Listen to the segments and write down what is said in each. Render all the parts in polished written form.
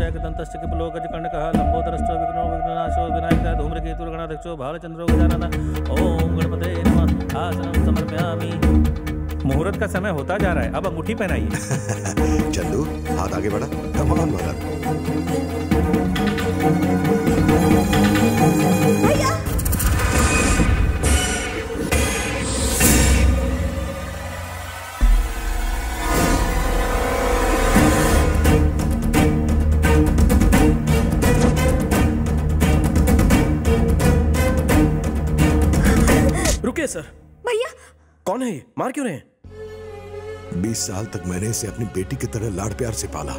वक्रतुण्डश्च एकदन्तश्च किपलोकजकर्णकः लम्बोदरश्च विघ्नो विघ्ननाशो विनायकः धूम्रकेतुर्गणाध्यक्षो भालचन्द्रो गजाननः। ओम गणपते नमः। आसनं समर्पयामि। मुहूर्त का समय होता जा रहा है, अब अंगूठी पहनाइए। चंदू हाथ आगे बढ़ा। कम ऑन भैया। रुकिए सर। भैया कौन है ये? मार क्यों रहे हैं? 20 साल तक मैंने इसे अपनी बेटी की तरह लाड प्यार से पाला,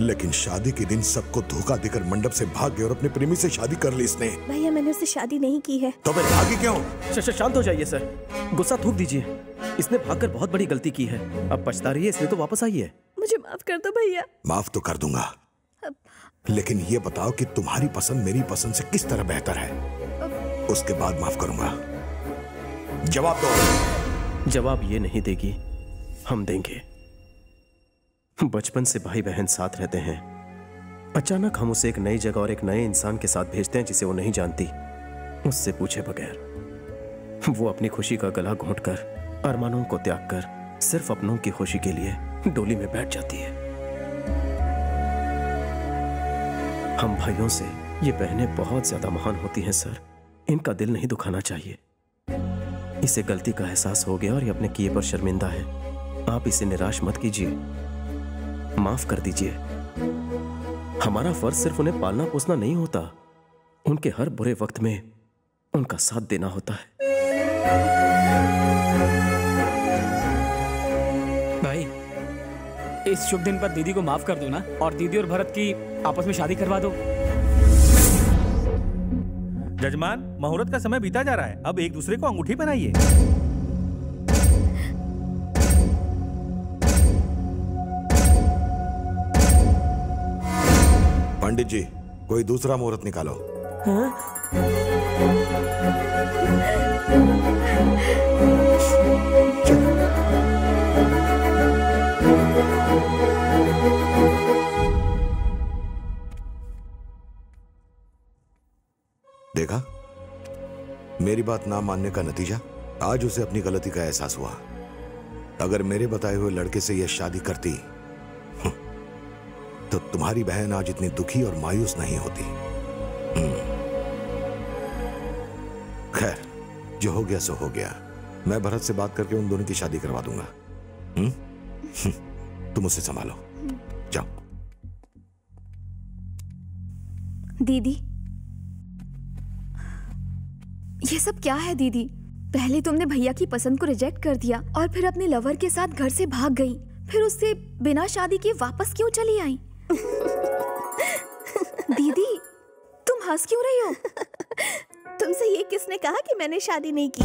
लेकिन शादी के दिन सबको धोखा देकर मंडप से भाग गया और अपने प्रेमी से शादी कर ली इसने। भैया मैंने उससे शादी नहीं की है। तो फिर भागी क्यों? शांत हो जाइए सर, गुस्सा थूक दीजिए। इसने भागकर बहुत बड़ी गलती की है, अब पछता रही है, इसलिए तो वापस आई है। मुझे माफ कर दो भैया। माफ तो कर दूंगा, लेकिन ये बताओ कि तुम्हारी पसंद मेरी पसंद से किस तरह बेहतर है, उसके बाद माफ करूंगा। जवाब दो। जवाब ये नहीं देगी, हम देंगे। बचपन से भाई बहन साथ रहते हैं, अचानक हम उसे एक नई जगह और एक नए इंसान के साथ भेजते हैं जिसे वो नहीं जानती। उससे पूछे बगैर वो अपनी खुशी का गला घोंटकर, अरमानों को त्याग कर सिर्फ अपनों की खुशी के लिए डोली में बैठ जाती है। हम भाइयों से ये बहनें बहुत ज्यादा महान होती हैं सर, इनका दिल नहीं दुखाना चाहिए। इसे गलती का एहसास हो गया और ये अपने किए पर शर्मिंदा है। आप इसे निराश मत कीजिए, माफ कर दीजिए। हमारा फर्ज सिर्फ उन्हें पालना पोसना नहीं होता, उनके हर बुरे वक्त में उनका साथ देना होता है। भाई इस शुभ दिन पर दीदी को माफ कर दो ना, और दीदी और भरत की आपस में शादी करवा दो। जजमान, मुहूर्त का समय बीता जा रहा है, अब एक दूसरे को अंगूठी पहनाइए। पंडित जी, कोई दूसरा मुहूर्त निकालो। हाँ? देखा, मेरी बात ना मानने का नतीजा? आज उसे अपनी गलती का एहसास हुआ। अगर मेरे बताए हुए लड़के से यह शादी करती तो तुम्हारी बहन आज इतनी दुखी और मायूस नहीं होती। खैर, जो हो गया सो हो गया। मैं भरत से बात करके उन दोनों की शादी करवा दूंगा। तुम उसे संभालो, जाओ। दीदी, ये सब क्या है दीदी? पहले तुमने भैया की पसंद को रिजेक्ट कर दिया और फिर अपने लवर के साथ घर से भाग गई, फिर उससे बिना शादी के वापस क्यों चली आई? दीदी, तुम हंस क्यों रही हो? तुमसे ये किसने कहा कि मैंने शादी नहीं की?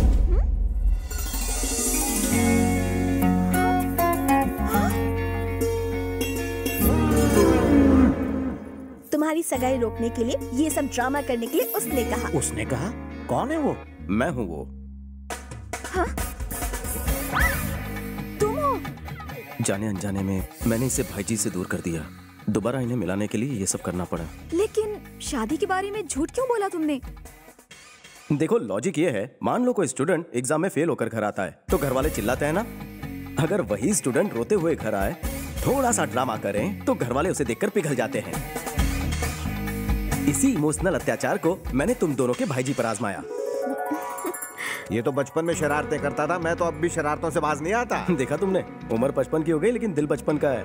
तुम्हारी सगाई रोकने के लिए, ये सब ड्रामा करने के लिए उसने कहा। उसने कहा? कौन है वो? मैं हूं वो। हाँ? तुम हो? जाने अनजाने में मैंने इसे भाईजी से दूर कर दिया। दोबारा इन्हें मिलाने के लिए ये सब करना पड़ा। लेकिन शादी के बारे में झूठ क्यों बोला तुमने? देखो, लॉजिक ये है, मान लो कोई स्टूडेंट एग्जाम में फेल होकर घर आता है तो घर वाले चिल्लाते हैं ना। अगर वही स्टूडेंट रोते हुए घर आए, थोड़ा सा ड्रामा करें तो घर वाले उसे देखकर पिघल जाते हैं। इसी इमोशनल अत्याचार को मैंने तुम दोनों के भाईजी पर आजमाया। ये तो बचपन में शरारतें करता था, मैं तो अब भी शरारतों से बाज नहीं आता। देखा तुमने, उम्र 55 की हो गई लेकिन दिल बचपन का है।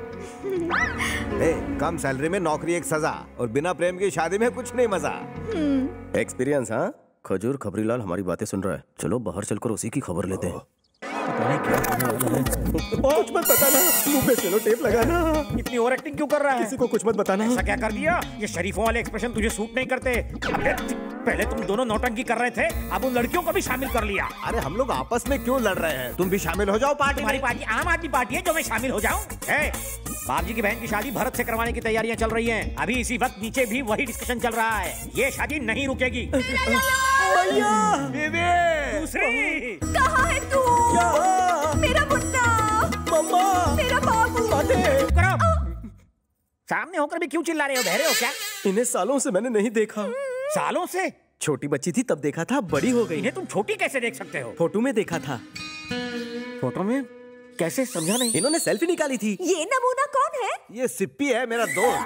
कम सैलरी में नौकरी एक सजा, और बिना प्रेम की शादी में कुछ नहीं मजा। एक्सपीरियंस? हाँ, खजूर खबरीलाल हमारी बातें सुन रहा है। चलो बाहर चलकर उसी की खबर लेते हैं। कुछ मत बताना, मुंह पे सेलो टेप लगाना। इतनी ओवर एक्टिंग क्यों कर रहा है? किसी को कुछ मत बताना। ऐसा क्या कर दिया? ये शरीफों वाले एक्सप्रेशन तुझे सूट नहीं करते। पहले तुम दोनों नौटंकी कर रहे थे, अब उन लड़कियों को भी शामिल कर लिया। अरे हम लोग आपस में क्यों लड़ रहे हैं? तुम भी शामिल हो जाओ पार्टी। तुम्हारी पार्टी आम आदमी पार्टी है जो मैं शामिल हो जाऊं? बाबजी की बहन की शादी भरत से करवाने की तैयारियां चल रही हैं। अभी इसी वक्त नीचे भी वही डिस्कशन चल रहा है। ये शादी नहीं रुकेगी। दूसरी कहाँ है तू? मेरा मुन्ना, मम्मा, मेरा बाबू। करो। सामने होकर भी क्यों चिल्ला रहे हो? बहरे हो क्या? इन्हें सालों से मैंने नहीं देखा। सालों से? छोटी बच्ची थी तब देखा था, बड़ी हो गई। इन्हें तुम छोटी कैसे देख सकते हो? फोटो में देखा था। फोटो में कैसे? समझा नहीं। इन्होंने सेल्फी निकाली थी। ये नमूना कौन है? ये सिप्पी है, मेरा दोस्त।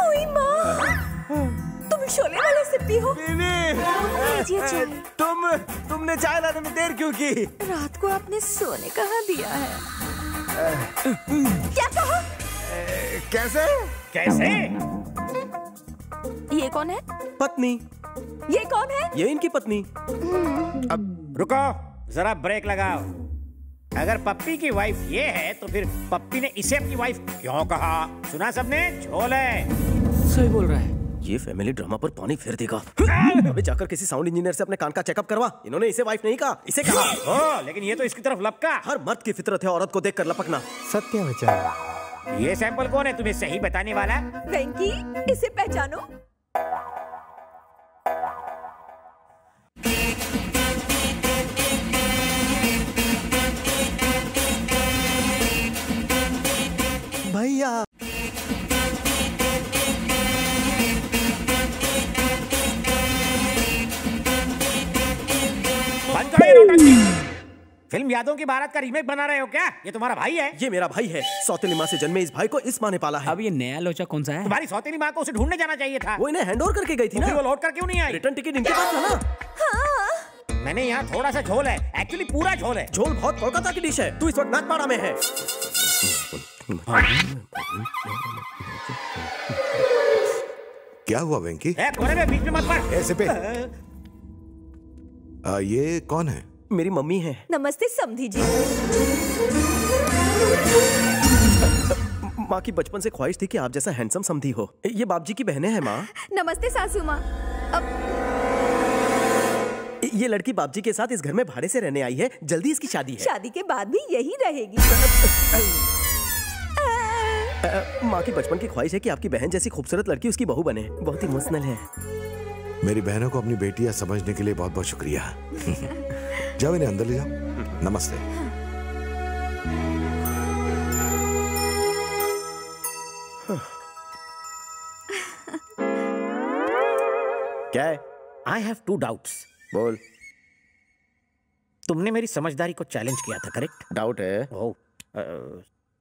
ओए माँ, तुम शोले वाले सिप्पी हो? लीजिए चाय। तुमने चाय लाने में देर क्यों की? रात को आपने सोने कहाँ दिया है? क्या कहा? कैसे? कैसे? ये कौन है? पत्नी। ये कौन है? ये इनकी पत्नी। अब रुको, जरा ब्रेक लगाओ। अगर पप्पी की वाइफ ये है तो फिर पप्पी ने इसे अपनी वाइफ क्यों कहा? सुना सबने? झोल है। सही बोल रहा है। ये फैमिली ड्रामा पर पानी फेर देगा। अबे जाकर किसी साउंड इंजीनियर से अपने कान का चेकअप करवा। इन्होंने इसे वाइफ नहीं कहा, इसे कहा। ओ, लेकिन ये तो इसकी तरफ लपका। हर मर्द की फितरत है औरत को देखकर लपकना। सत्य बचा। ये सैंपल कौन है तुम्हें सही बताने वाला? वेंकी, इसे पहचानो। भैया बंद करो ये नौटंकी। फिल्म यादों की बारात का रीमेक बना रहे हो क्या? ये तुम्हारा भाई है? ये मेरा भाई है। सौतेली माँ से जन्मे इस भाई को इस माँ ने पाला है। अब ये नया लोचा कौन सा है? तुम्हारी सौतेली माँ को उसे ढूंढने जाना चाहिए था। वो इन्हें हैंडओवर करके गई थी ना। फिर वो लौट कर क्यों नहीं आई? रिटर्न टिकट इनके पास था ना। मैंने यहाँ थोड़ा सा झोल है, एक्चुअली पूरा झोल है। झोल बहुत कोलकाता की डिश है। तू इस वक्त नागपाड़ा में है। क्या हुआ वेंकी? कोने में बीच में मत पड़। ऐसे पे ये कौन है? मेरी मम्मी है। नमस्ते समधी जी। माँ की बचपन से ख्वाहिश थी कि आप जैसा हैंडसम समधी हो। ये बाबजी की बहनें हैं माँ। नमस्ते सासू माँ। ये लड़की बाबजी के साथ इस घर में भाड़े से रहने आई है। जल्दी इसकी शादी है। शादी के बाद भी यही रहेगी। माँ की बचपन की ख्वाहिश है कि आपकी बहन जैसी खूबसूरत लड़की उसकी बहू बने। बहुत इमोशनल है। मेरी बहनों को अपनी बेटियां समझने के लिए बहुत बहुत शुक्रिया। जाओ इन्हें अंदर ले जाओ। नमस्ते। क्या है? I have two doubts. बोल। तुमने मेरी समझदारी को चैलेंज किया था, करेक्ट? डाउट है। ओह,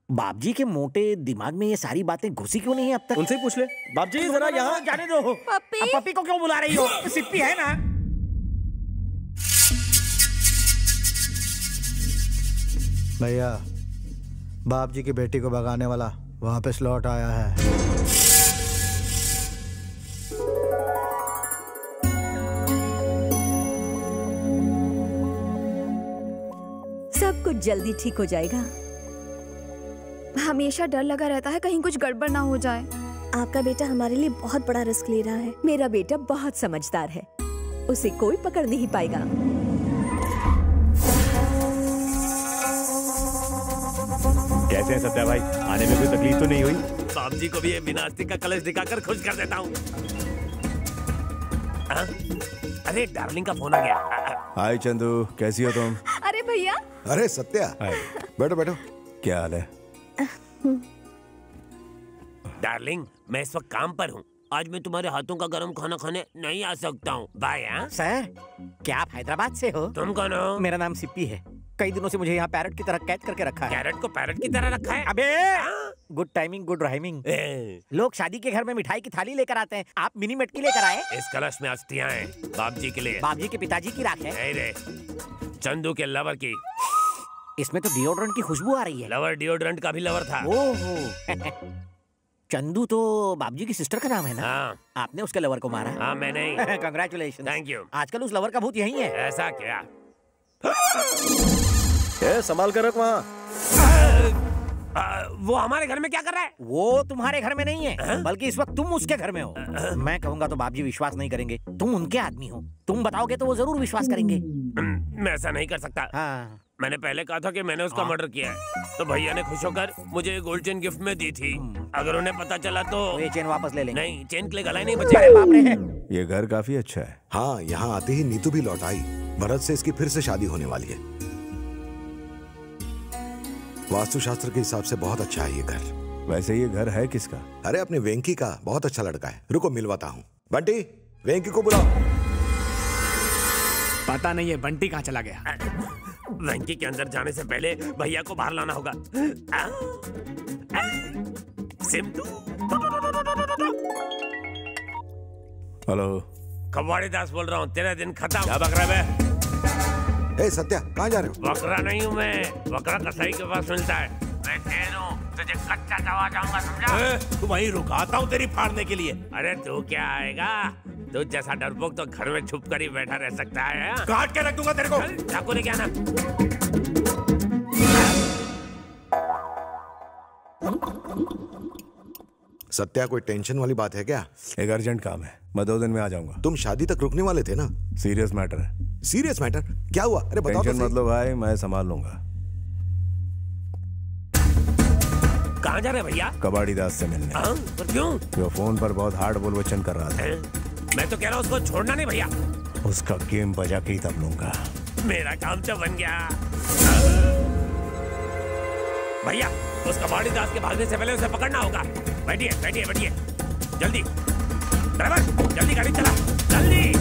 बाबजी के मोटे दिमाग में ये सारी बातें घुसी क्यों नहीं है अब तक? उनसे ही पूछ ले। बाबजी जरा यहाँ जाने दो। पप्पी। अब पप्पी को क्यों बुला रही हो? सिप्पी है ना? भैया, बाप जी की बेटी को भगाने वाला वापस लौट आया है। सब कुछ जल्दी ठीक हो जाएगा। हमेशा डर लगा रहता है कहीं कुछ गड़बड़ ना हो जाए। आपका बेटा हमारे लिए बहुत बड़ा रिस्क ले रहा है। मेरा बेटा बहुत समझदार है, उसे कोई पकड़ नहीं पाएगा। कैसे हैं सत्या भाई? आने में कोई तकलीफ तो नहीं हुई? बाबजी को भी ये विनास्तिक का कलश दिखाकर खुश कर देता हूँ। अरे डार्लिंग का फोन आ गया। हाय चंदू, कैसी हो तुम? अरे भैया। अरे सत्या, बैठो बैठो। क्या हाल है? डार्लिंग, मैं इस वक्त काम पर हूँ। आज मैं तुम्हारे हाथों का गरम खाना खाने नहीं आ सकता हूँ। बाय। सर, क्या आप हैदराबाद से हो? तुम कौन हो? मेरा नाम सिप्पी है। कई दिनों से मुझे यहाँ पैरट की तरह कैद करके रखा है। कैरेट को पैरट की तरह रखा है? अबे, गुड टाइमिंग गुड राइमिंग। लोग शादी के घर में मिठाई की थाली लेकर आते हैं, आप मिनी मटकी लेकर आए। इस कलश में अस्थियां हैं बाबजी के लिए। बाबजी के पिताजी की राख है। नहीं रे, चंदू के लवर की। इसमें तो डिओड्रेंट की खुशबू आ रही है। लवर डिओड्रेंट का भी लवर था। ओहो। चंदू तो बाबजी की सिस्टर का नाम है ना? हाँ। आपने उसके लवर को मारा? हाँ, मैं नहीं। कंग्रेचुलेशन। Thank you. आजकल उस लवर का भूत यही है। ऐसा क्या? संभाल कर रख वहाँ। वो हमारे घर में क्या कर रहा है? वो तुम्हारे घर में नहीं है, बल्कि इस वक्त तुम उसके घर में हो। मैं कहूँगा तो बाबजी विश्वास नहीं करेंगे। तुम उनके आदमी हो, तुम बताओगे तो वो जरूर विश्वास करेंगे। मैं ऐसा नहीं कर सकता। हाँ। मैंने पहले कहा था कि मैंने उसका मर्डर किया है, तो भैया ने खुश होकर मुझे गोल्ड चेन गिफ्ट में दी थी। अगर उन्हें पता चला तो ये चेन वापस ले लेंगे। नहीं, चेन के लिए गला ही नहीं बचेगा। बाप रे। ये घर काफी अच्छा है। हाँ, यहाँ आते ही नीतू भी लौट आई। भरत से इसकी फिर से शादी होने वाली है। वास्तुशास्त्र के हिसाब से बहुत अच्छा है ये घर। वैसे ये घर है किसका? अरे अपने वेंकी का, बहुत अच्छा लड़का है। रुको मिलवाता हूँ। बंटी, वेंकी को बुलाओ। पता नहीं है बंटी कहाँ चला गया। वेंकी के अंदर जाने से पहले भैया को बाहर लाना होगा। सिमटू। हेलो, कबाड़ी दास बोल रहा हूँ, तेरा दिन खत्म। क्या बक रहा है? ए सत्या, कहाँ जा रहे हो? बकरा नहीं हूँ मैं, बकरा कसाई के पास मिलता है। मैं तेज हूँ, तुझे कच्चा दबा जाऊंगा, समझा? तू वहीं रुकाता हूँ तेरी फाड़ने के लिए। अरे तू क्या आएगा? तू जैसा डरपोक तो घर में छुप कर ही बैठा रह सकता है। काट के रख दूंगा तेरे को। चाकू लेके आना। सत्या, कोई टेंशन वाली बात है क्या? एक अर्जेंट काम है, मैं 2 दिन में आ जाऊंगा। तुम शादी तक रुकने वाले थे ना? सीरियस मैटर है। Serious matter? क्या हुआ? अरे बताओ तो टेंशन सही। मत लो भाई, मैं संभाल लूंगा। कहाँ जा रहे भैया? कबाड़ी दास से मिलने। पर क्यों? वो फोन पर बहुत हार्ड बोल वचन कर रहा था। मैं तो कह रहा हूँ उसको छोड़ना नहीं भैया। उसका गेम बजा के ही तब लूंगा। मेरा काम तो बन गया। भैया, उस कबाड़ी दास के भागने से पहले उसे पकड़ना होगा। बैठिए बैठिए बैठिए, जल्दी ड्राइवर, जल्दी गाड़ी चला, जल्दी।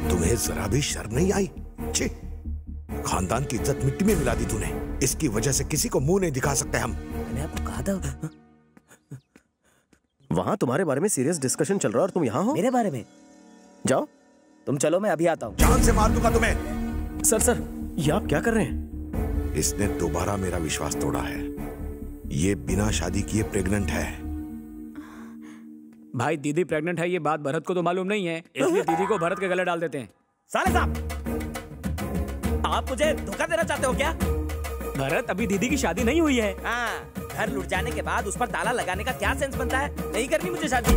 तुम्हें जरा भी शर्म नहीं आई? छी, खानदान की इज्जत मिट्टी में मिला दी तूने। इसकी वजह से किसी को मुंह नहीं दिखा सकते हम। मैंने आपको कहा था। वहां तुम्हारे बारे में सीरियस डिस्कशन चल रहा है और तुम यहाँ हो? मेरे बारे में? जाओ, तुम चलो, मैं अभी आता हूँ। जान से मार दूंगा तुम्हें। सर, ये आप क्या कर रहे हैं? इसने दोबारा मेरा विश्वास तोड़ा है। ये बिना शादी किए प्रेग्नेंट है। भाई दीदी प्रेग्नेंट है, ये बात भरत को तो मालूम नहीं है, इसलिए दीदी को भरत के गले डाल देते हैं। साले साहब, आप मुझे धोखा देना चाहते हो क्या? भरत, अभी दीदी की शादी नहीं हुई है। हाँ, घर लुट जाने के बाद उस पर ताला लगाने का क्या सेंस बनता है? नहीं करनी मुझे शादी।